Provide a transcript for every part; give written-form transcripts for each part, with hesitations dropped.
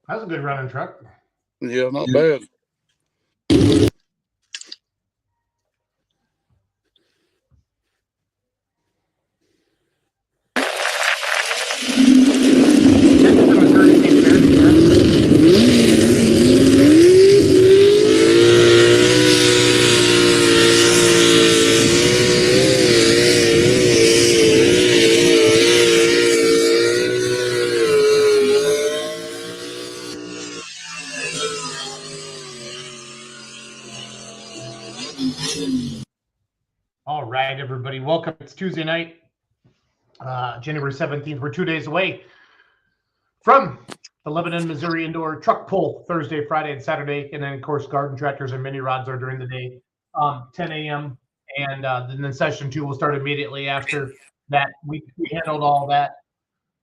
That's a good running truck. Yeah, not bad. All right, everybody. Welcome. It's Tuesday night, January 17th. We're 2 days away from the Lebanon, Missouri indoor truck pull Thursday, Friday, and Saturday. And then, of course, garden tractors and mini rods are during the day, 10 a.m. And then session 2 will start immediately after that. We handled all that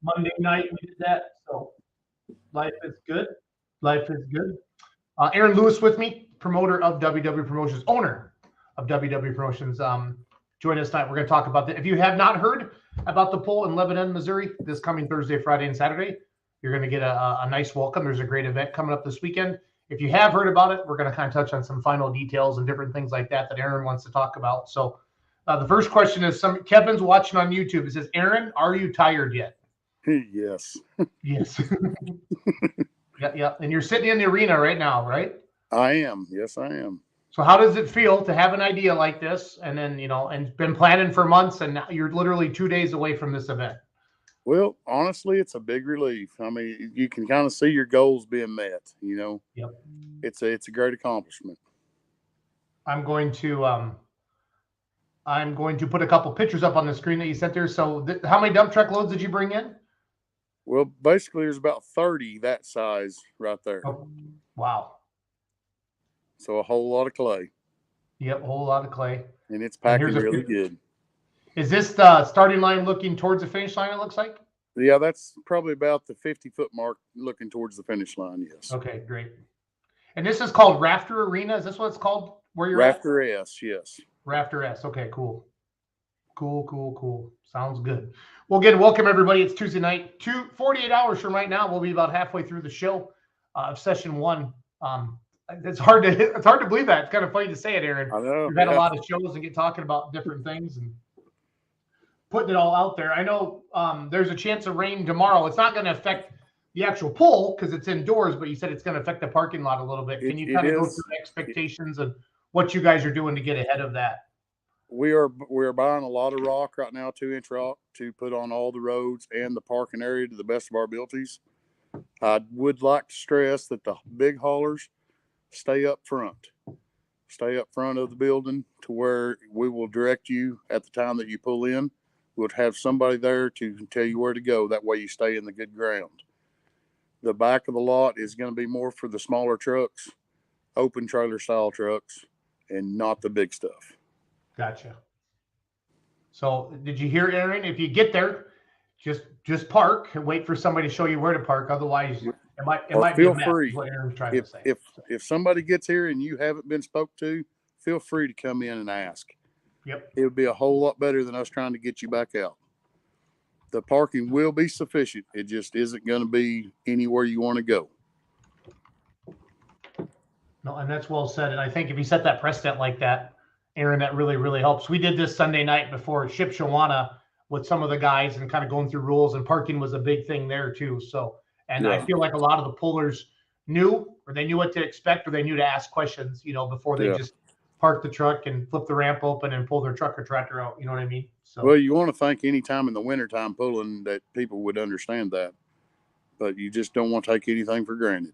Monday night. We did that. So life is good. Life is good. Aaron Lewis with me, promoter of WW Promotions, owner of WW Promotions. Join us tonight. We're going to talk about that. If you have not heard about the pull in Lebanon, Missouri, this coming Thursday, Friday, and Saturday, you're going to get a nice welcome. There's a great event coming up this weekend. If you have heard about it, we're going to kind of touch on some final details and different things like that Aaron wants to talk about. So the first question is, Kevin's watching on YouTube. It says, Aaron, are you tired yet? Yes. Yes. Yeah. And you're sitting in the arena right now, right? I am. Yes, I am. So how does it feel to have an idea like this and then, and been planning for months and now you're literally 2 days away from this event? Well, honestly, it's a big relief. I mean, you can kind of see your goals being met, Yep. It's a great accomplishment. I'm going to put a couple pictures up on the screen that you sent there. So how many dump truck loads did you bring in? Well, basically there's about 30 that size right there. Oh, wow. So a whole lot of clay. Yep, a whole lot of clay. And it's packing really good. Is this the starting line looking towards the finish line, it looks like? Yeah, that's probably about the 50-foot mark looking towards the finish line, yes. Okay, great. And this is called Rafter Arena? Is this what it's called where you're Rafter at? S, yes. Rafter S. Okay, cool. Cool. Sounds good. Well, again, welcome everybody. It's Tuesday night. 48 hours from right now, we'll be about halfway through the show of session 1. It's hard to believe that. It's kind of funny to say it, Aaron. I know. We've had a lot of shows and get talking about different things and putting it all out there. I know there's a chance of rain tomorrow. It's not going to affect the actual pull because it's indoors, but you said it's going to affect the parking lot a little bit. Can you kind of go through expectations and what you guys are doing to get ahead of that? We are buying a lot of rock right now, 2-inch rock, to put on all the roads and the parking area to the best of our abilities. I would like to stress that the big haulers stay up front of the building to where we will direct you at the time that you pull in. We'll have somebody there to tell you where to go. That way you stay in the good ground. The back of the lot is going to be more for the smaller trucks, open trailer style trucks, and not the big stuff. Gotcha. So did you hear, Aaron? If you get there, just park and wait for somebody to show you where to park. Otherwise, it might be a mess, free. is what Aaron's trying to say. If somebody gets here and you haven't been spoke to, feel free to come in and ask. Yep. It would be a whole lot better than us trying to get you back out. The parking will be sufficient. It just isn't going to be anywhere you want to go. No, and that's well said. And I think if you set that precedent like that, Aaron, that really, really helps. We did this Sunday night before Shipshawana with some of the guys and kind of going through rules, and parking was a big thing there too. So, and I feel like a lot of the pullers knew, or they knew what to expect, or they knew to ask questions, before they just park the truck and flip the ramp open and pull their truck or tractor out. You know what I mean? So, well, you want to think any time in the wintertime pulling that people would understand that, but you just don't want to take anything for granted.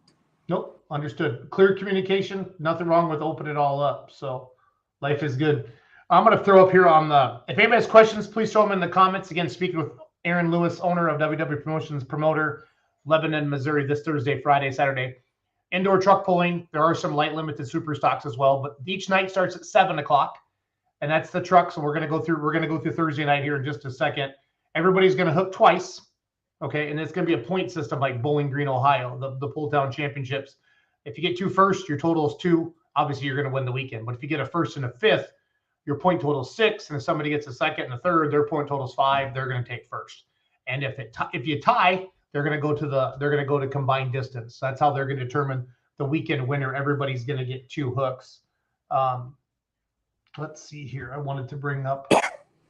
Nope. Understood. Clear communication. Nothing wrong with opening it all up. So life is good. I'm going to throw up here if anybody has questions, please throw them in the comments. Again, speaking with Aaron Lewis, owner of WW Promotions, promoter, Lebanon, Missouri, this Thursday, Friday, Saturday. Indoor truck pulling. There are some light limited super stocks as well, but each night starts at 7:00, and that's the truck. So we're going to go through Thursday night here in just a second. Everybody's going to hook twice. Okay, and it's going to be a point system like Bowling Green, Ohio, the Pull Town Championships. If you get 2 first, your total is 2. Obviously, you're going to win the weekend. But if you get a first and a fifth, your point total is 6. And if somebody gets a second and a third, their point total is 5. They're going to take first. And if you tie, they're going to go to combined distance. That's how they're going to determine the weekend winner. Everybody's going to get 2 hooks. Let's see here. I wanted to bring up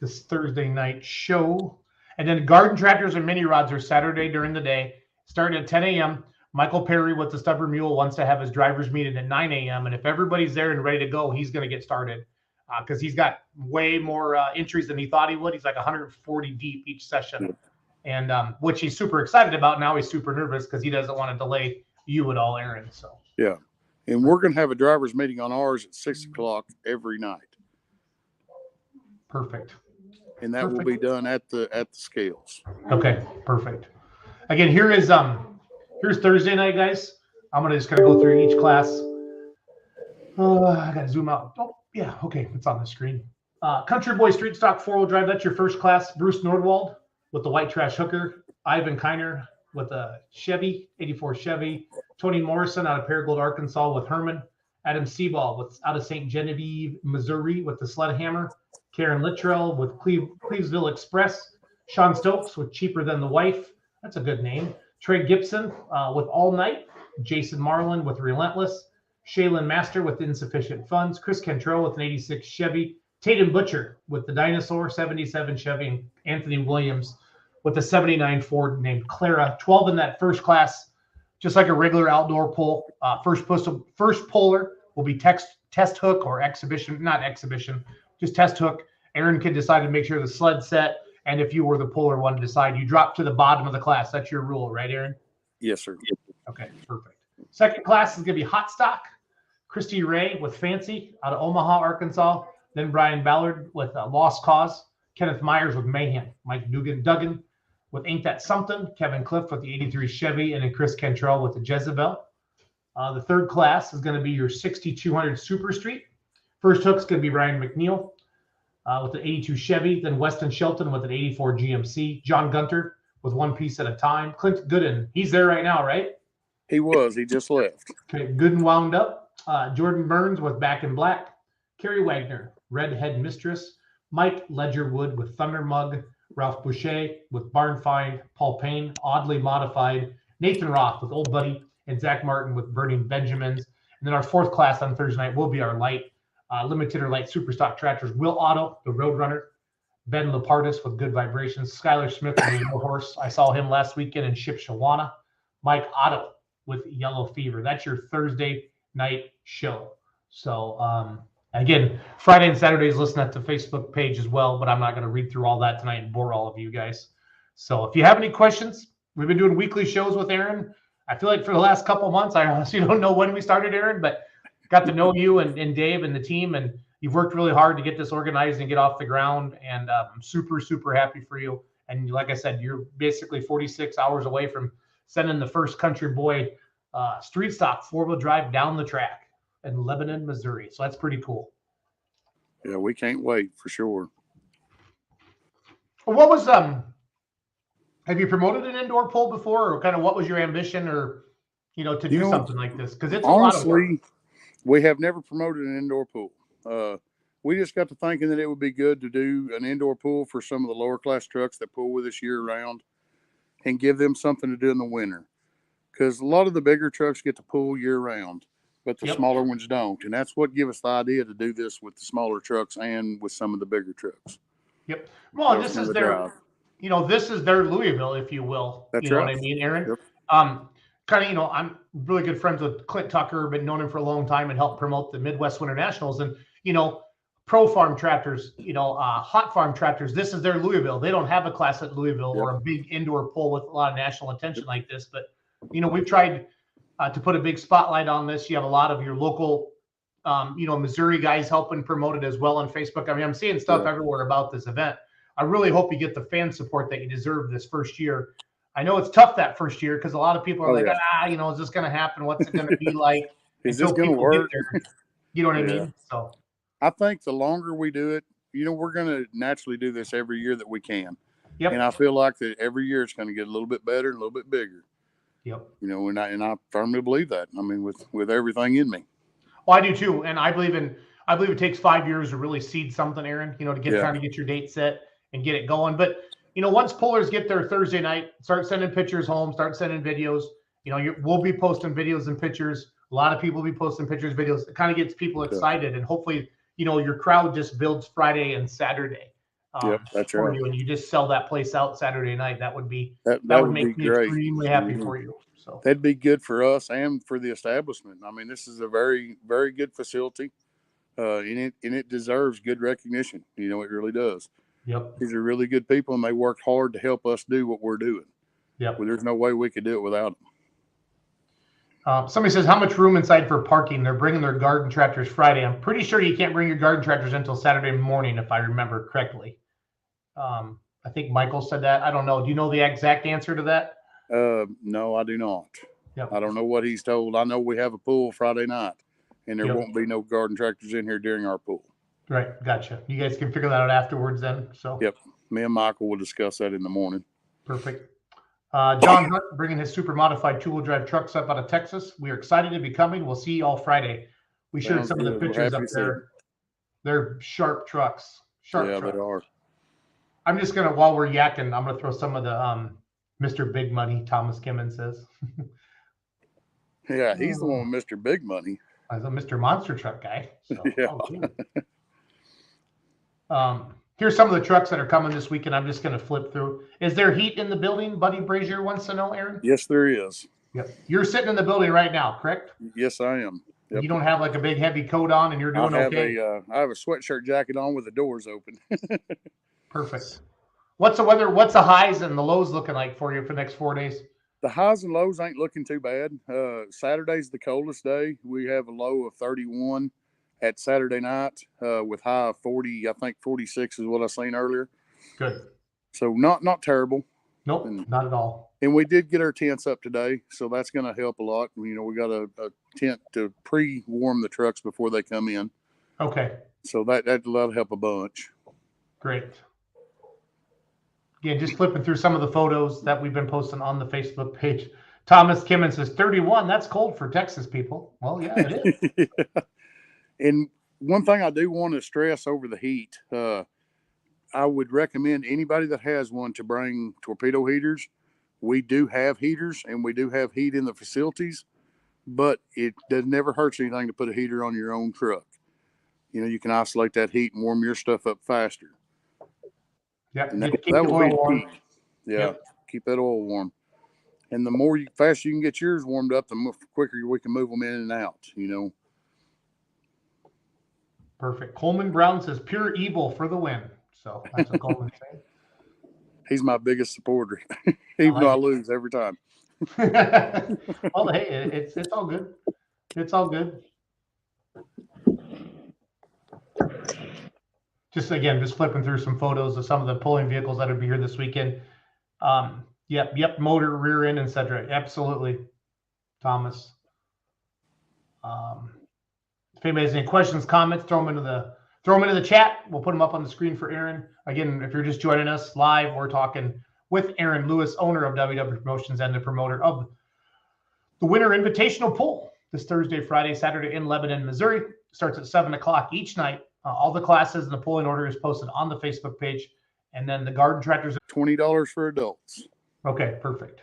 this Thursday night show. And then garden tractors and mini rods are Saturday during the day, starting at 10 a.m. Michael Perry with the Stubborn Mule wants to have his drivers meeting at 9 a.m. And if everybody's there and ready to go, he's going to get started because he's got way more entries than he thought he would. He's like 140 deep each session, and which he's super excited about. Now he's super nervous because he doesn't want to delay you at all, Aaron. So yeah, and we're going to have a drivers meeting on ours at 6:00 every night. Perfect. And that will be done at the scales. Okay, perfect. Again, here's Thursday night, guys. I'm just gonna go through each class. I gotta zoom out. Oh, yeah, okay, it's on the screen. Country Boy Street Stock 4-wheel drive. That's your first class. Bruce Nordwald with the white trash hooker. Ivan Kiner with a Chevy, 84 Chevy. Tony Morrison out of Paragould, Arkansas with Herman. Adam Seaball out of St. Genevieve, Missouri with the sled hammer. Karen Littrell with Clevesville Express. Sean Stokes with Cheaper Than the Wife. That's a good name. Trey Gibson with All Night. Jason Marlin with Relentless. Shaylin Master with Insufficient Funds. Chris Cantrell with an 86 Chevy. Tatum Butcher with the Dinosaur 77 Chevy. And Anthony Williams with the 79 Ford named Clara. 12 in that first class, just like a regular outdoor pull. First puller will be test hook or exhibition, not exhibition, just test hook. Aaron can decide to make sure the sled set, and if you were the puller one to decide, you drop to the bottom of the class. That's your rule, right, Aaron? Yes, sir. Okay, perfect. Second class is going to be hot stock. Christy Ray with Fancy out of Omaha, Arkansas. Then Brian Ballard with Lost Cause. Kenneth Myers with Mayhem. Mike Duggan with Ain't That Something. Kevin Cliff with the 83 Chevy. And then Chris Cantrell with the Jezebel. The third class is going to be your 6200 Super Street. First hook's going to be Ryan McNeil with the 82 Chevy. Then Weston Shelton with an 84 GMC. John Gunter with One Piece at a Time. Clint Gooden, he's there right now, right? He was. He just left. Okay, Gooden wound up. Jordan Burns with Back in Black. Kerry Wagner, Redhead Mistress. Mike Ledgerwood with Thunder Mug. Ralph Boucher with Barn Find. Paul Payne, Oddly Modified. Nathan Roth with Old Buddy. And Zach Martin with Burning Benjamins. And then our fourth class on Thursday night will be our light, limited or light super stock tractors. Will Otto, the Roadrunner. Ben Lepardis with Good Vibrations. Skylar Smith with the Horse. I saw him last weekend in Shipshawana. Mike Otto with Yellow Fever. That's your Thursday night show. So, again, Friday and Saturdays, listen at the Facebook page as well, but I'm not going to read through all that tonight and bore all of you guys. So if you have any questions, we've been doing weekly shows with Aaron. I feel like for the last couple of months, I honestly don't know when we started, Aaron, but got to know you and Dave and the team, and you've worked really hard to get this organized and get off the ground, and I'm super, super happy for you. And like I said, you're basically 46 hours away from sending the first Country Boy street stock 4-wheel drive down the track in Lebanon, Missouri. So that's pretty cool. Yeah, we can't wait for sure. What was have you promoted an indoor pull before, or kind of what was your ambition, or to do something like this? Because it's honestly, we have never promoted an indoor pool. we just got to thinking that it would be good to do an indoor pool for some of the lower class trucks that pool with us year round and give them something to do in the winter. Because a lot of the bigger trucks get to pool year round, but the smaller ones don't. And that's what gave us the idea to do this with the smaller trucks and with some of the bigger trucks. Yep. Well, this is their, this is their Louisville, if you will. That's you know right. what I mean, Aaron? Yep. Kind of, I'm really good friends with Clint Tucker, been known him for a long time and helped promote the Midwest Winter Nationals. And, Pro Farm Tractors, Hot Farm Tractors, this is their Louisville. They don't have a class at Louisville or a big indoor pool with a lot of national attention like this. But, we've tried to put a big spotlight on this. You have a lot of your local, Missouri guys helping promote it as well on Facebook. I mean, I'm seeing stuff everywhere about this event. I really hope you get the fan support that you deserve this first year. I know it's tough that first year because a lot of people are is this going to happen? What's it going to be like? Is this going to work? You know what I mean? So I think the longer we do it, we're going to naturally do this every year that we can. Yep. And I feel like that every year it's going to get a little bit better and a little bit bigger. Yep. And I firmly believe that. I mean, with everything in me. Well, I do too. And I believe it takes 5 years to really seed something, Aaron, to get trying to get your date set and get it going. But, once pullers get there Thursday night, start sending pictures home, start sending videos, we'll be posting videos and pictures. A lot of people will be posting pictures, videos. It kind of gets people excited. And hopefully, your crowd just builds Friday and Saturday. That's right. You, and you just sell that place out Saturday night. That would be that would make me great. Extremely happy for you. So that'd be good for us and for the establishment. I mean, this is a very, very good facility, and it deserves good recognition. It really does. Yep. These are really good people, and they work hard to help us do what we're doing. Yep. Well, there's no way we could do it without them. Somebody says, how much room inside for parking? They're bringing their garden tractors Friday. I'm pretty sure you can't bring your garden tractors until Saturday morning, if I remember correctly. I think Michael said that. I don't know. Do you know the exact answer to that? No, I do not. Yep. I don't know what he's told. I know we have a pool Friday night, and there won't be no garden tractors in here during our pool. Right. Gotcha. You guys can figure that out afterwards then. So. Yep. Me and Michael will discuss that in the morning. Perfect. John Hunt bringing his super modified two-wheel drive trucks up out of Texas. We are excited to be coming. We'll see you all Friday. We showed some of the pictures up there. They're sharp trucks. Sharp trucks. Yeah, they are. I'm just going to, while we're yakking, I'm going to throw some of the Mr. Big Money, Thomas Kimmons says. Yeah, he's the one with Mr. Big Money. As a Mr. Monster Truck guy. So, yeah. Here's some of the trucks that are coming this weekend. I'm just going to flip through. Is there heat in the building? Buddy Brazier wants to know, Aaron. Yes, there is. Yep. You're sitting in the building right now, correct? Yes, I am. Yep. You don't have like a big heavy coat on, and you're doing okay. I have a sweatshirt jacket on with the doors open. Perfect. What's the weather? What's the highs and the lows looking like for you for the next 4 days? The highs and lows ain't looking too bad. Saturday's the coldest day. We have a low of 31 at Saturday night with high of 40. I think 46 is what I seen earlier. Good. So not terrible. Nope, not at all. And we did get our tents up today, so that's going to help a lot. We got a tent to pre-warm the trucks before they come in. Okay. So that'll help a bunch. Great. Again, just flipping through some of the photos that we've been posting on the Facebook page. Thomas Kimmons says 31. That's cold for Texas people. Well, yeah, it is. Yeah. And one thing I do want to stress over the heat, I would recommend anybody that has one to bring torpedo heaters. We do have heaters, and we do have heat in the facilities, but it never hurts anything to put a heater on your own truck. You can isolate that heat and warm your stuff up faster. Yeah, that will be warm. Yeah, keep that oil warm. And the faster you can get yours warmed up, the quicker we can move them in and out, Perfect. Coleman Brown says pure evil for the win. So that's what Coleman's saying. He's my biggest supporter, even though I lose every time. Well, hey, it's all good. It's all good. Just flipping through some photos of some of the pulling vehicles that would be here this weekend. Yep, motor, rear end, etc. Absolutely, Thomas. If anybody has any questions, comments, throw them into the chat. We'll put them up on the screen for Aaron. Again, if you're just joining us live, we're talking with Aaron Lewis, owner of WW Promotions and the promoter of the Winter Invitational Pool this Thursday, Friday, Saturday in Lebanon, Missouri. Starts at 7 o'clock each night. All the classes and the pulling order is posted on the Facebook page. And then the garden tractors. $20 for adults. Okay, perfect.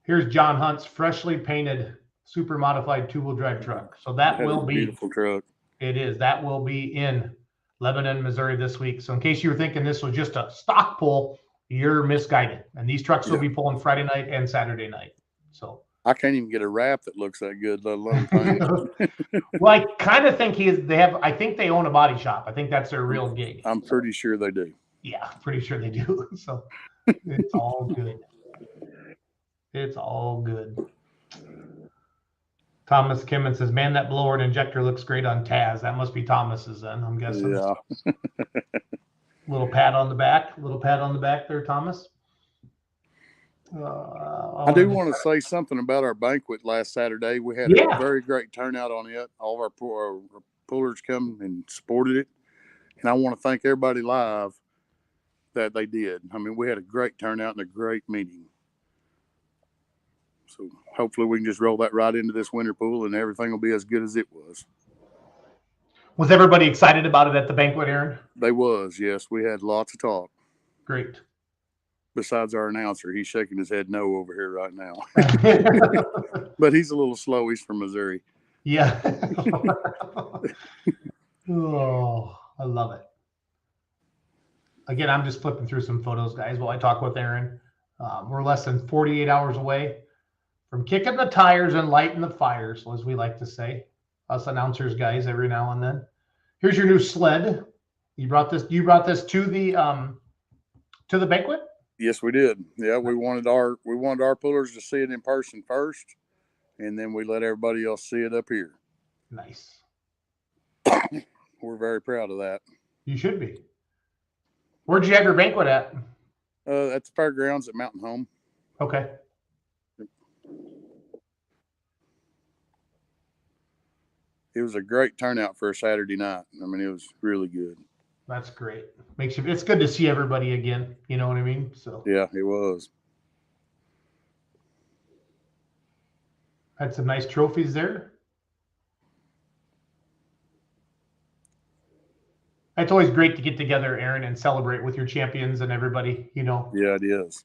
Here's John Hunt's freshly painted, super modified two-wheel drive truck. So that will be beautiful truck. It is. That will be in Lebanon, Missouri this week. So in case you were thinking this was just a stock pull, you're misguided. And these trucks will be pulling Friday night and Saturday night. So I can't even get a wrap that looks that good, let alone paint. Well, I kind of think I think they own a body shop. I think that's their real gig. I'm pretty sure they do. Yeah, pretty sure they do. So it's all good. It's all good. Thomas Kimmon says, man, that blower and injector looks great on Taz. That must be Thomas's then, I'm guessing. Yeah. Little pat on the back. Little pat on the back there, Thomas. I do want to say something about our banquet last Saturday. We had a very great turnout on it. All of our pullers come and supported it. And I want to thank everybody live that they did. I mean, we had a great turnout and a great meeting. So hopefully we can just roll that right into this winter pool and everything will be as good as it was. Was everybody excited about it at the banquet, Aaron? They was, yes. We had lots of talk. Great. Besides our announcer, he's shaking his head no over here right now. But he's a little slow. He's from Missouri. Yeah. Oh, I love it. Again, I'm just flipping through some photos, guys, while I talk with Aaron. We're less than 48 hours away from kicking the tires and lighting the fires, as we like to say, us announcers, guys, every now and then. Here's your new sled. You brought this to the banquet? Yes, we did. Yeah, we wanted our pullers to see it in person first, and then we let everybody else see it up here. Nice. We're very proud of that. You should be. Where'd you have your banquet at? At the fairgrounds at Mountain Home. Okay. It was a great turnout for a Saturday night. I mean, it was really good. That's great. It's good to see everybody again. You know what I mean? So yeah, it was. Had some nice trophies there. It's always great to get together, Aaron, and celebrate with your champions and everybody, you know. Yeah, it is.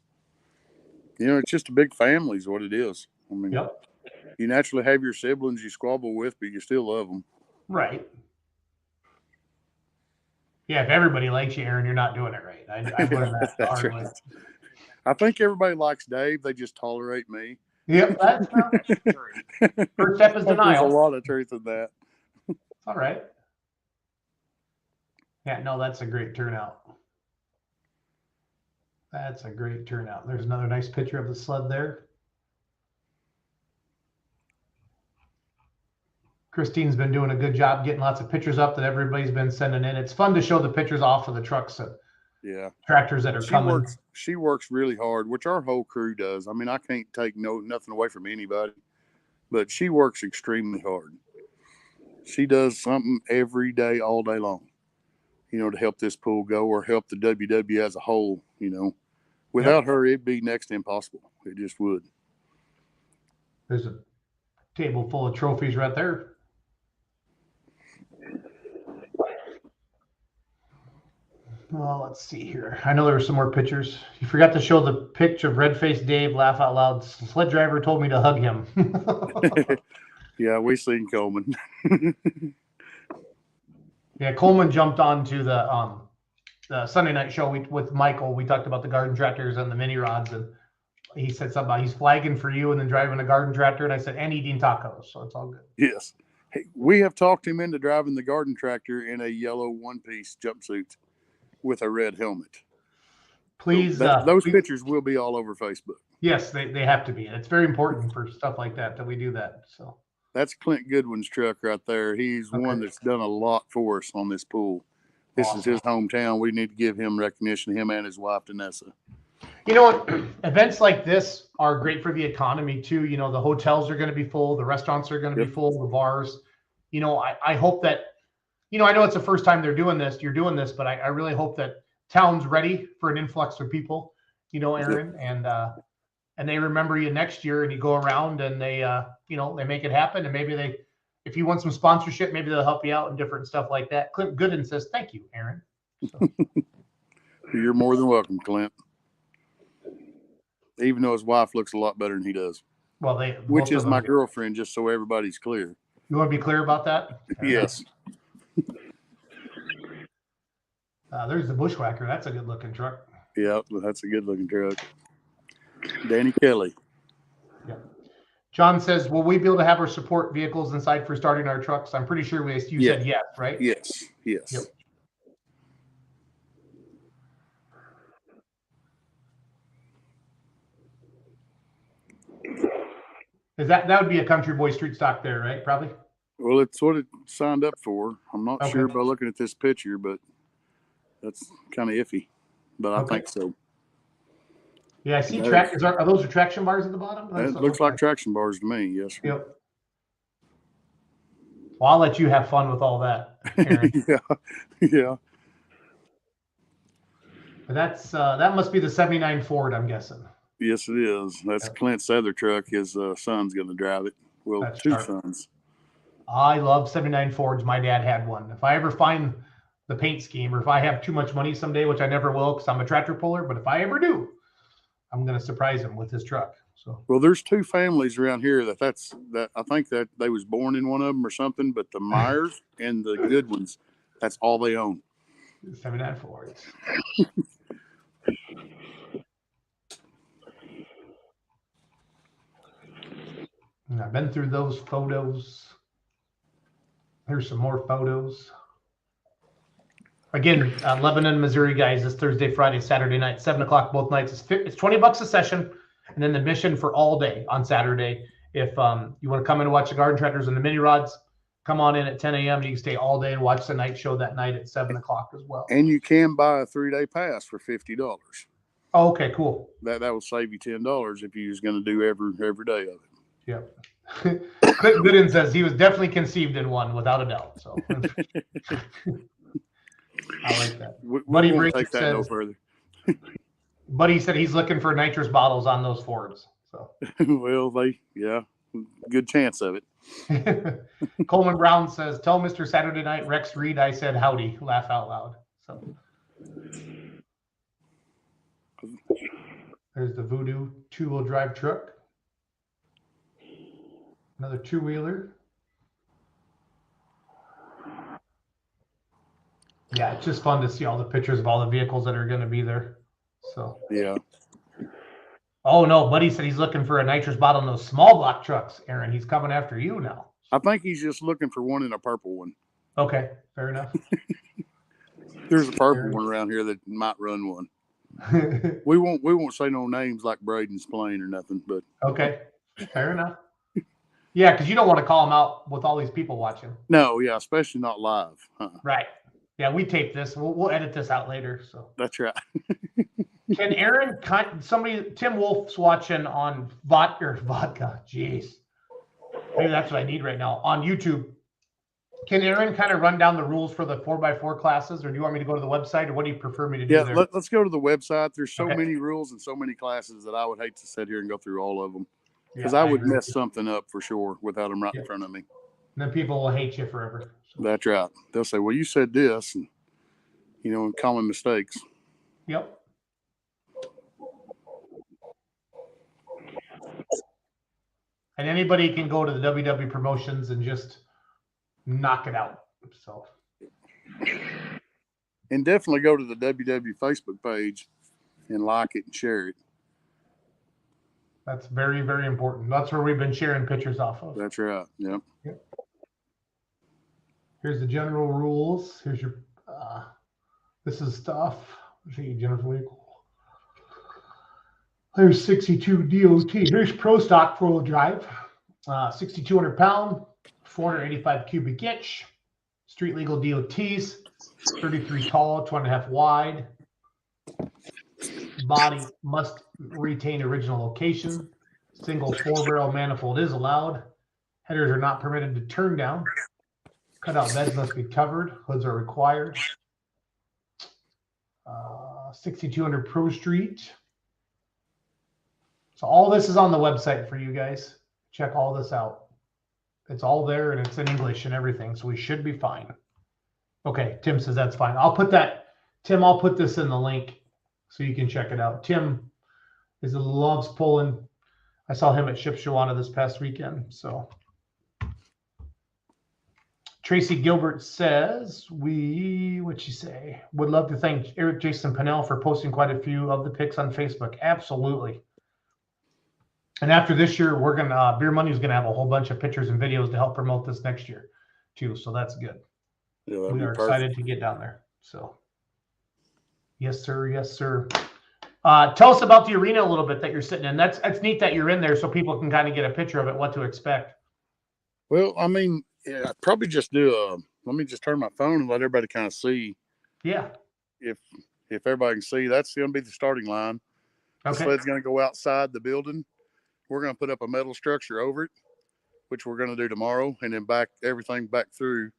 You know, it's just a big family is what it is. I mean, you naturally have your siblings you squabble with, but you still love them. Right. Yeah, if everybody likes you, Aaron, you're not doing it right. I learned that the hard way. I think everybody likes Dave. They just tolerate me. Yep, that's true. First step is denial. There's a lot of truth in that. All right. Yeah, no, that's a great turnout. That's a great turnout. There's another nice picture of the sled there. Christine's been doing a good job getting lots of pictures up that everybody's been sending in. It's fun to show the pictures off of the trucks and tractors that are coming. She works really hard, which our whole crew does. I mean, I can't take nothing away from anybody, but she works extremely hard. She does something every day, all day long, you know, to help this pool go or help the WW as a whole, you know. Without her, it'd be next to impossible. It just would. There's a table full of trophies right there. Well, let's see here. I know there were some more pictures. You forgot to show the picture of red-faced Dave, laugh out loud. Sled driver told me to hug him. Yeah, we seen Coleman. Yeah, Coleman jumped onto the Sunday night show with Michael. We talked about the garden tractors and the mini rods, and he said something about he's flagging for you and then driving a garden tractor. And I said, and eating tacos, so it's all good. Yes. Hey, we have talked him into driving the garden tractor in a yellow one-piece jumpsuit with a red helmet. Please. So those pictures will be all over Facebook. Yes, they have to be. It's very important for stuff like that we do that. So that's Clint Goodwin's truck right there. He's one that's done a lot for us on this pool. This is his hometown. We need to give him recognition, him and his wife, Danessa. You know what? Events like this are great for the economy too. You know, the hotels are going to be full. The restaurants are going to be full. The bars. You know, I hope that, you know, I know it's the first time you're doing this, but I really hope that town's ready for an influx of people, you know, Aaron, and they remember you next year and you go around and they, you know, they make it happen. And maybe if you want some sponsorship, maybe they'll help you out and different stuff like that. Clint Gooden says, thank you, Aaron. So. You're more than welcome, Clint. Even though his wife looks a lot better than he does. Well, which is my girlfriend, just so everybody's clear. You want to be clear about that? Yes. There's the Bushwhacker. That's a good-looking truck. Yeah, that's a good-looking truck. Danny Kelly. Yeah. John says, will we be able to have our support vehicles inside for starting our trucks? I'm pretty sure you said yes, right? Yes. Yep. That would be a Country Boy street stock there, right? Probably. Well, it's what it signed up for. I'm not sure by looking at this picture, but that's kind of iffy. But I think so. Yeah, I see traction. Are those traction bars at the bottom? It looks like traction bars to me. Yes. Sir. Yep. Well, I'll let you have fun with all that, Aaron. Yeah. But that must be the '79 Ford, I'm guessing. Yes, it is. That's Clint's other truck. His son's going to drive it. Well, that's 2 sons. I love '79 Fords. My dad had one. If I ever find the paint scheme, or if I have too much money someday, which I never will because I'm a tractor puller, but if I ever do, I'm going to surprise him with his truck. So. Well, there's 2 families around here that I think that they was born in one of them or something, but the Myers and the Goodwins, that's all they own. '79 Fords. And I've been through those photos. Here's some more photos. Again, Lebanon, Missouri, guys, this Thursday, Friday, Saturday night, 7 o'clock both nights. It's $20 a session, and then the mission for all day on Saturday. If you want to come in and watch the garden tractors and the mini rods, come on in at 10 a.m. You can stay all day and watch the night show that night at 7 o'clock as well. And you can buy a 3-day pass for $50. Oh, okay, cool. That will save you $10 if you was going to do every day of it. Yep. Clint Gooden says he was definitely conceived in one, without a doubt. So I like that. Buddy won't take that no further. Buddy said he's looking for nitrous bottles on those Fords. So well, good chance of it. Coleman Brown says, tell Mr. Saturday Night Rex Reed I said howdy. Laugh out loud. So there's the Voodoo 2-wheel drive truck. Another 2-wheeler. Yeah, it's just fun to see all the pictures of all the vehicles that are going to be there. So yeah. Oh no, Buddy said he's looking for a nitrous bottle in those small block trucks. Aaron, he's coming after you now. I think he's just looking for one in a purple one. Okay, fair enough. There's a purple one around here that might run one. we won't say no names like Braden's plane or nothing, but okay, fair enough. Yeah, because you don't want to call him out with all these people watching. No, yeah, especially not live. Right. Yeah, we tape this. We'll edit this out later. So that's right. Can Aaron, Tim Wolf's watching on vodka. Jeez. Maybe that's what I need right now on YouTube. Can Aaron kind of run down the rules for the 4x4 classes, or do you want me to go to the website, or what do you prefer me to do there? Yeah, let's go to the website. There's so many rules and so many classes that I would hate to sit here and go through all of them. Because I would mess something up for sure without them right in front of me. And then people will hate you forever. So. That's right. They'll say, well, you said this, and, and common mistakes. Yep. And anybody can go to the WW promotions and just knock it out. So. And definitely go to the WW Facebook page and like it and share it. That's very, very important. That's where we've been sharing pictures off of. That's right. Yep. Here's the general rules. Here's your, this is stuff. General vehicle. There's 62 DOT. Here's Pro Stock 4-wheel drive. 6,200 pound, 485 cubic inch. Street legal DOTs. 33 tall, 2.5 wide. Body must retain original location. Single 4-barrel manifold is allowed. Headers are not permitted to turn down. Cutout beds must be covered. Hoods are required. 6,200 Pro Street. So all this is on the website for you guys. Check all this out. It's all there and it's in English and everything, so we should be fine. Okay, Tim says that's fine. I'll put this in the link so you can check it out. Tim loves pulling. I saw him at Shipshawana this past weekend. So Tracy Gilbert says, what'd she say? Would love to thank Eric Jason Pennell for posting quite a few of the pics on Facebook. Absolutely. And after this year, we're gonna Beer Money is gonna have a whole bunch of pictures and videos to help promote this next year, too. So that's good. Yeah, we are perfect. Excited to get down there. So, yes, sir. Yes, sir. Tell us about the arena a little bit that you're sitting in. That's neat that you're in there, so people can kind of get a picture of it, what to expect. Well, I mean, yeah, I'd probably just do let me just turn my phone and let everybody kind of see. Yeah. If everybody can see, that's going to be the starting line. The sled's going to go outside the building. We're going to put up a metal structure over it, which we're going to do tomorrow, and then back everything back through,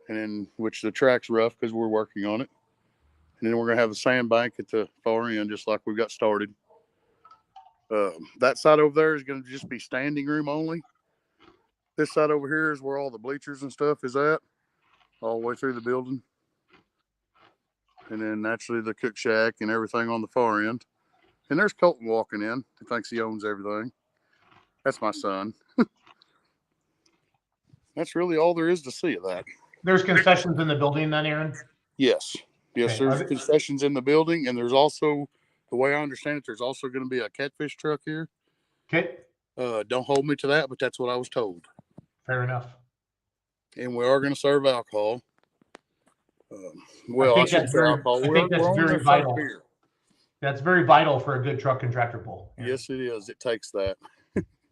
and then which the track's rough because we're working on it. And then we're going to have a sand bank at the far end, just like we got started. That side over there is going to just be standing room only. This side over here is where all the bleachers and stuff is at, all the way through the building. And then naturally the cook shack and everything on the far end. And there's Colton walking in. He thinks he owns everything. That's my son. That's really all there is to see of that. There's concessions in the building then, Aaron? Yes. Yes, Okay. There's concessions in the building. And there's also, the way I understand it, there's also going to be a catfish truck here. Okay. Don't hold me to that, but that's what I was told. Fair enough. And we are going to serve alcohol. I shouldn't say alcohol. I think that's very vital. Beer. That's very vital for a good truck and tractor pull. Yeah. Yes, it is. It takes that.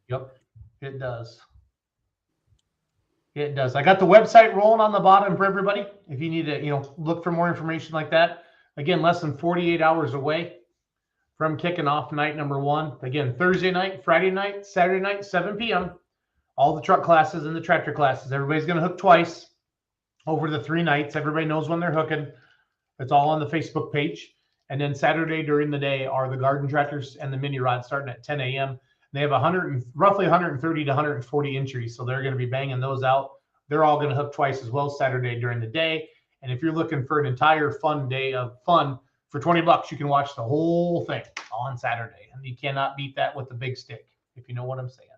Yep, it does. It does. I got the website rolling on the bottom for everybody. If you need to, look for more information like that. Again, less than 48 hours away from kicking off night number 1. Again, Thursday night, Friday night, Saturday night, 7 p.m. All the truck classes and the tractor classes. Everybody's going to hook twice over the 3 nights. Everybody knows when they're hooking. It's all on the Facebook page. And then Saturday during the day are the garden tractors and the mini rods starting at 10 a.m. They have roughly 130 to 140 entries, so they're going to be banging those out. They're all going to hook twice as well Saturday during the day. And if you're looking for an entire fun day of fun for $20, you can watch the whole thing on Saturday. And you cannot beat that with the big stick, if you know what I'm saying.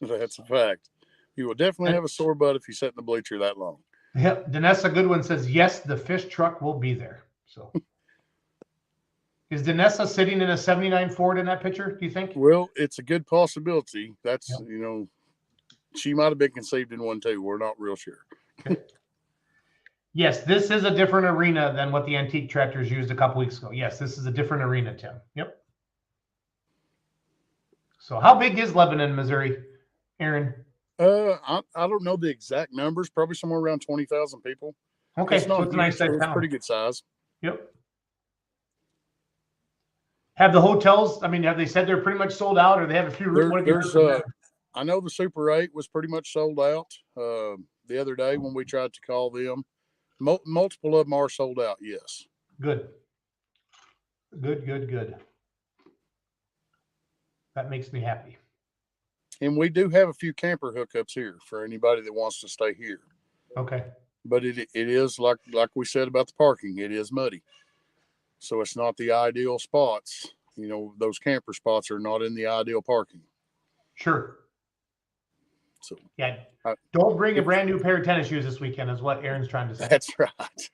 That's a fact. You will definitely have a sore butt if you sit in the bleacher that long. Yep. Danessa Goodwin says, yes, the fish truck will be there. So is Danessa sitting in a 79 Ford in that picture, do you think? Well, it's a good possibility. That's, she might have been conceived in one too. We're not real sure. Okay. Yes, this is a different arena than what the antique tractors used a couple weeks ago. Yes, this is a different arena, Tim. Yep. So how big is Lebanon, Missouri, Aaron? I don't know the exact numbers. Probably somewhere around 20,000 people. Okay, so it's a nice size town. It's pretty good size. Yep. Have the hotels, have they said they're pretty much sold out, or they have a few? I know the Super 8 was pretty much sold out the other day when we tried to call them. Multiple of them are sold out, yes. Good. Good. That makes me happy. And we do have a few camper hookups here for anybody that wants to stay here. Okay. But it is like we said about the parking, it is muddy. So it's not the ideal spots. Those camper spots are not in the ideal parking. Sure. So yeah, don't bring a brand new pair of tennis shoes this weekend is what Aaron's trying to say. That's right.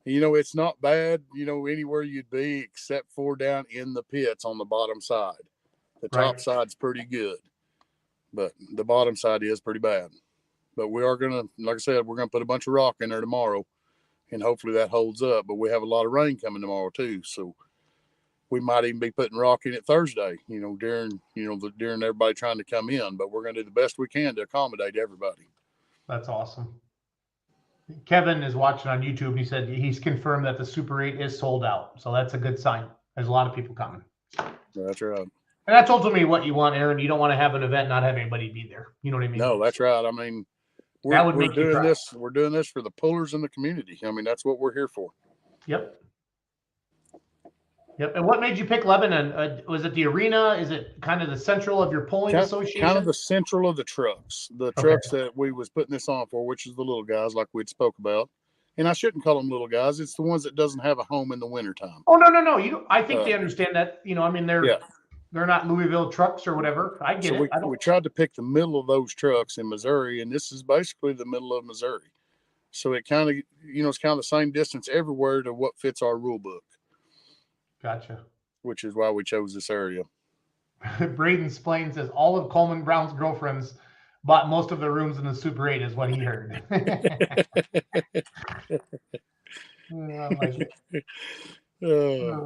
It's not bad, anywhere you'd be except for down in the pits on the bottom side. The top side's pretty good, but the bottom side is pretty bad. But we are going to, like I said, we're going to put a bunch of rock in there tomorrow, and hopefully that holds up. But we have a lot of rain coming tomorrow too, so we might even be putting rock in it Thursday, during everybody trying to come in. But we're going to do the best we can to accommodate everybody. That's awesome. Kevin is watching on YouTube, and he said he's confirmed that the Super 8 is sold out. So that's a good sign. There's a lot of people coming. That's right. And that's ultimately what you want, Aaron. You don't want to have an event and not have anybody be there. You know what I mean? No, that's right. We're doing this. We're doing this for the pullers in the community. That's what we're here for. Yep. Yep. And what made you pick Lebanon? Was it the arena? Is it kind of the central of your polling association? Kind of the central of the trucks that we was putting this on for, which is the little guys like we'd spoke about. And I shouldn't call them little guys. It's the ones that doesn't have a home in the wintertime. Oh, no. I think they understand that. I mean, they're not Louisville trucks or whatever. I get it. We tried to pick the middle of those trucks in Missouri, and this is basically the middle of Missouri. So it kind of, it's kind of the same distance everywhere to what fits our rule book. Gotcha. Which is why we chose this area. Braden Splain says all of Coleman Brown's girlfriends bought most of the rooms in the Super 8 is what he heard.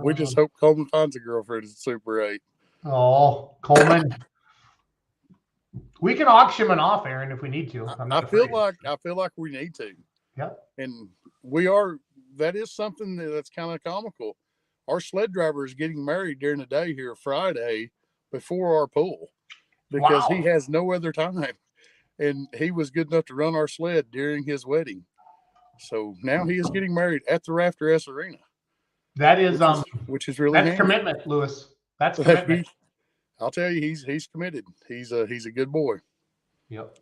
We just hope Coleman finds a girlfriend in Super 8. Oh, Coleman. We can auction him off, Aaron, if we need to. I feel like we need to. Yep. And that is something that's kind of comical. Our sled driver is getting married during the day here Friday before our pool because he has no other time. And he was good enough to run our sled during his wedding. So now he is getting married at the Rafter S Arena. That is, which is really that's handy. Commitment, Lewis. That's commitment. I'll tell you, he's committed. He's a good boy. Yep.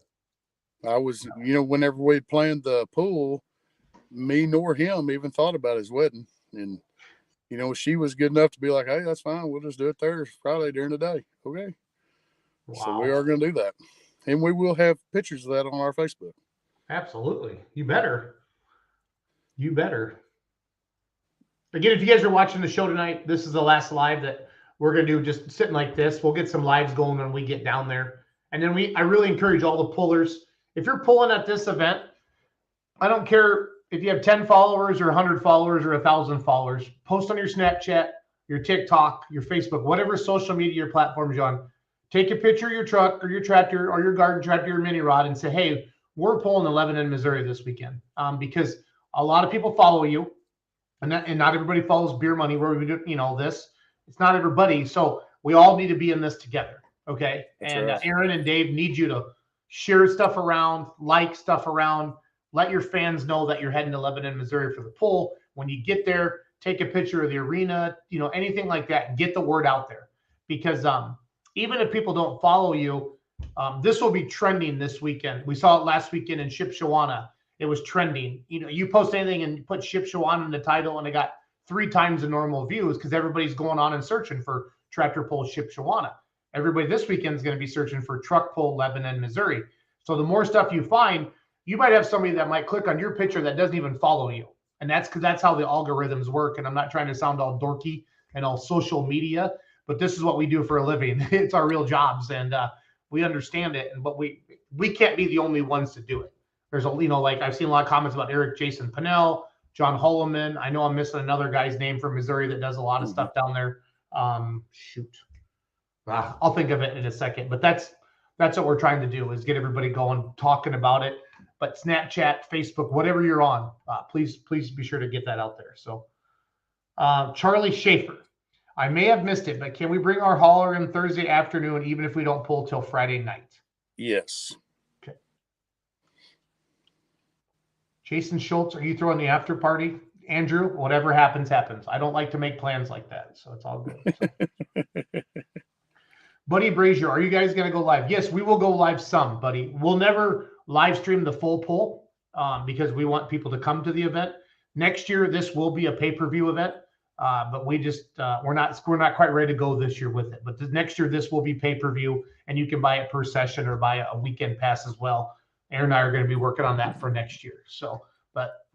I was, whenever we planned the pool, me nor him even thought about his wedding. And, she was good enough to be like, hey, that's fine. We'll just do it there Friday during the day. Okay. Wow. So we are going to do that. And we will have pictures of that on our Facebook. Absolutely. You better. Again, if you guys are watching the show tonight, this is the last live that we're going to do just sitting like this. We'll get some lives going when we get down there. And then I really encourage all the pullers. If you're pulling at this event, I don't care if you have 10 followers or 100 followers or 1,000 followers, post on your Snapchat, your TikTok, your Facebook, whatever social media platforms you're on. Take a picture of your truck or your tractor or your garden tractor or mini rod and say, hey, we're pulling in Lebanon, Missouri this weekend. Because a lot of people follow you and not everybody follows Beer Money where we do, this. It's not everybody. So we all need to be in this together. Okay. That's right. Aaron and Dave need you to share stuff around, like stuff around, let your fans know that you're heading to Lebanon, Missouri for the pull. When you get there, take a picture of the arena, anything like that, get the word out there. Because even if people don't follow you, this will be trending this weekend. We saw it last weekend in Shipshewana. It was trending. You post anything and you put Shipshewana in the title and it got 3 times the normal views because everybody's going on and searching for tractor pull Shipshewana. Everybody this weekend is going to be searching for truck pull Lebanon, Missouri. So the more stuff you find, you might have somebody that might click on your picture that doesn't even follow you. And that's because that's how the algorithms work. And I'm not trying to sound all dorky and all social media, but this is what we do for a living. It's our real jobs. And we understand it. But we can't be the only ones to do it. There's like I've seen a lot of comments about Eric Jason Pennell, John Holloman. I know I'm missing another guy's name from Missouri that does a lot of stuff down there. I'll think of it in a second. But that's what we're trying to do is get everybody going, talking about it. But Snapchat, Facebook, whatever you're on, please be sure to get that out there. So Charlie Schaefer, I may have missed it, but can we bring our hauler in Thursday afternoon, even if we don't pull till Friday night? Yes. Okay. Jason Schultz, are you throwing the after party? Andrew, whatever happens, happens. I don't like to make plans like that, so it's all good. So. Buddy Brazier, are you guys going to go live? Yes, we will go live some, buddy. We'll never live stream the full pull because we want people to come to the event. Next year, this will be a pay-per-view event, but we just we're not quite ready to go this year with it. But next year, this will be pay-per-view, and you can buy it per session or buy a weekend pass as well. Aaron and I are going to be working on that for next year. So, but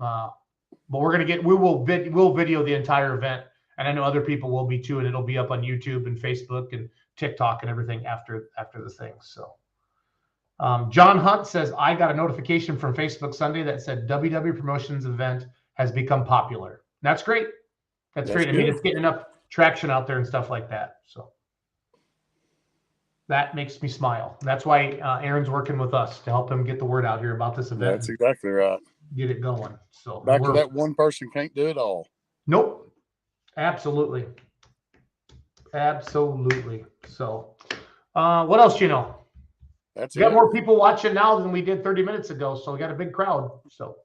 we're going to we'll video the entire event, and I know other people will be too, and it'll be up on YouTube and Facebook and TikTok and everything after the thing. So John Hunt says, I got a notification from Facebook Sunday that said WW Promotions event has become popular. That's great. That's great. Good. I mean, it's getting enough traction out there and stuff like that. So that makes me smile. That's why Aaron's working with us to help him get the word out here about this event. That's exactly right. Get it going. So back to that one person can't do it all. Nope. Absolutely. So what else do you know? We got more people watching now than we did 30 minutes ago, so we got a big crowd. So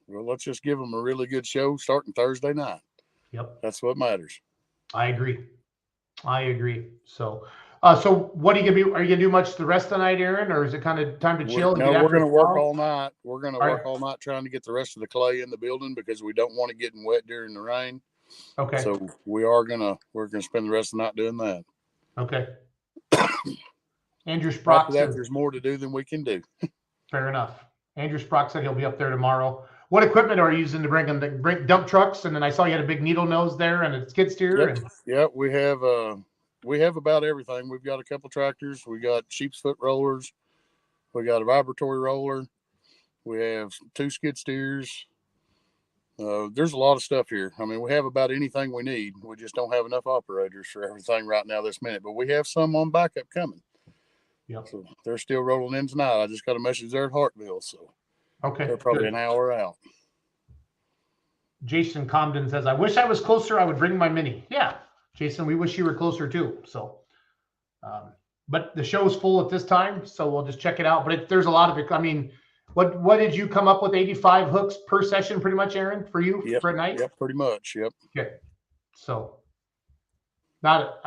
well, let's just give them a really good show starting Thursday night. Yep. That's what matters. I agree. So, so what are you gonna be? Are you gonna do much the rest of the night, Aaron, or is it kind of time to chill? And No, get we're after going to it work tomorrow? all night. We're going to All work right. all night trying to get the rest of the clay in the building because we don't want it getting wet during the rain. Okay. So we're gonna spend the rest of the night doing that. Okay. Andrew After Sprock that, says, there's more to do than we can do. fair enough. Andrew Sprock said he'll be up there tomorrow. What equipment are you using to bring them? Bring dump trucks, and then I saw you had a big needle nose there and a skid steer. Yep. Yep. We have about everything. We've got a couple tractors. We got sheep's foot rollers. We got a vibratory roller. We have 2 skid steers. There's a lot of stuff here. I mean, we have about anything we need. We just don't have enough operators for everything right now this minute. But we have some on backup coming. Yep. So they're still rolling in tonight. I just got a message there at Hartville. So Okay. they're probably good. an hour out. Jason Comden says, I wish I was closer. I would bring my mini. Yeah, Jason, we wish you were closer too. So, but the show's full at this time, so we'll just check it out. But there's a lot of it. I mean, what did you come up with? 85 hooks per session, pretty much, Aaron, for you for a night? Yep, pretty much. Yep. Okay. So, not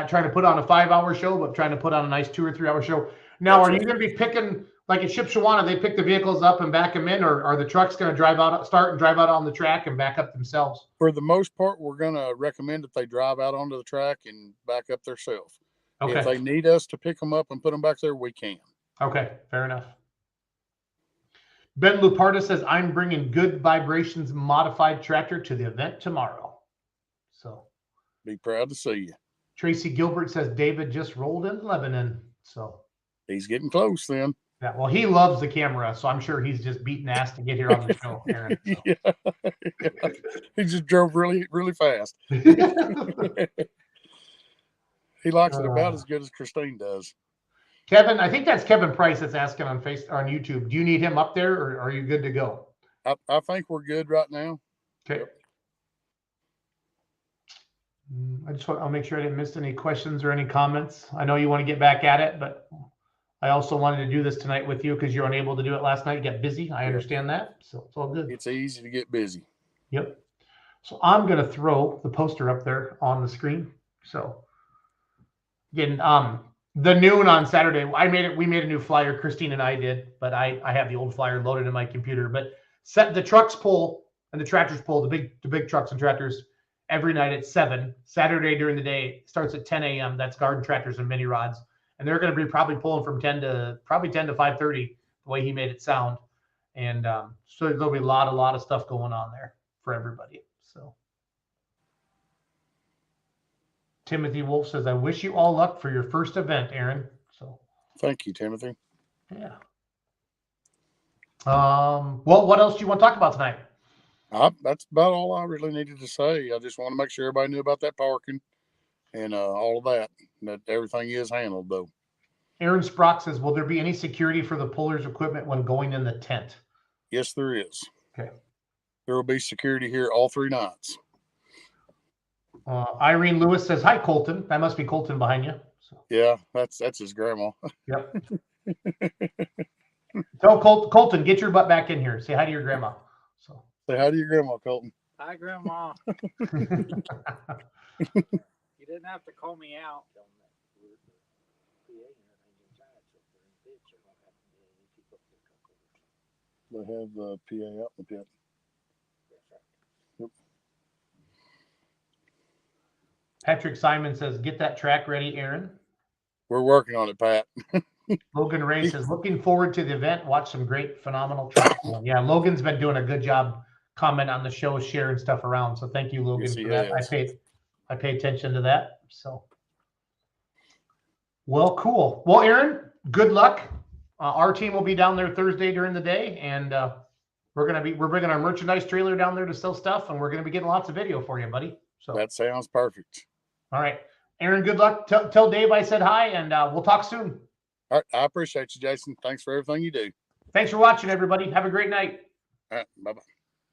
trying to put on a 5-hour show, but trying to put on a nice 2 or 3 hour show. Now, are you going to be picking, like at Shipshewana, they pick the vehicles up and back them in, or are the trucks going to start and drive out on the track and back up themselves? For the most part, we're going to recommend that they drive out onto the track and back up themselves. Okay. If they need us to pick them up and put them back there, we can. Okay, fair enough. Ben Luparda says, I'm bringing Good Vibrations modified tractor to the event tomorrow. So, be proud to see you. Tracy Gilbert says, David just rolled in Lebanon. So, he's getting close then. Yeah, well, he loves the camera, so I'm sure he's just beating ass to get here on the show, Aaron. So. Yeah. He just drove really, really fast. He likes it about as good as Christine does. Kevin, I think that's Kevin Price that's asking on YouTube. Do you need him up there, or are you good to go? I think we're good right now. Okay. I'll make sure I didn't miss any questions or any comments. I know you want to get back at it, but I also wanted to do this tonight with you because you're unable to do it last night. You got busy. I understand that. So it's all good. It's easy to get busy. Yep. So I'm going to throw the poster up there on the screen. So again, the noon on Saturday, we made a new flyer. Christine and I did, but I have the old flyer loaded in my computer. But the trucks pull and the tractors pull, the big trucks and tractors every night at 7. Saturday during the day starts at 10 a.m. That's garden tractors and mini rods. And they're going to be probably pulling from 10 to 5:30, the way he made it sound. And so there'll be a lot of stuff going on there for everybody. So Timothy Wolf says, I wish you all luck for your first event, Aaron. So thank you, Timothy. Yeah. Well, what else do you want to talk about tonight? That's about all I really needed to say. I just want to make sure everybody knew about that parking and all of that everything is handled, though. Aaron Sprock says, will there be any security for the puller's equipment when going in the tent? Yes, there is. Okay. There will be security here all 3 nights. Irene Lewis says, hi, Colton. That must be Colton behind you. So. Yeah, that's his grandma. Yep. Tell Colton, get your butt back in here. Say hi to your grandma. So. Say hi to your grandma, Colton. Hi, Grandma. You didn't have to call me out. They have the PA out in the pit. Yep. Patrick Simon says, get that track ready, Aaron. We're working on it, Pat. Logan Ray says, looking forward to the event. Watch some great, phenomenal tracks. Yeah, Logan's been doing a good job comment on the show, sharing stuff around. So thank you, Logan, for that. I pay attention to that. So, well, cool. Well, Aaron, good luck. Our team will be down there Thursday during the day, and we're bringing our merchandise trailer down there to sell stuff, and we're going to be getting lots of video for you, buddy. So that sounds perfect. All right, Aaron, good luck. Tell Dave I said hi, and we'll talk soon. All right, I appreciate you, Jason. Thanks for everything you do. Thanks for watching, everybody. Have a great night. All right, bye-bye.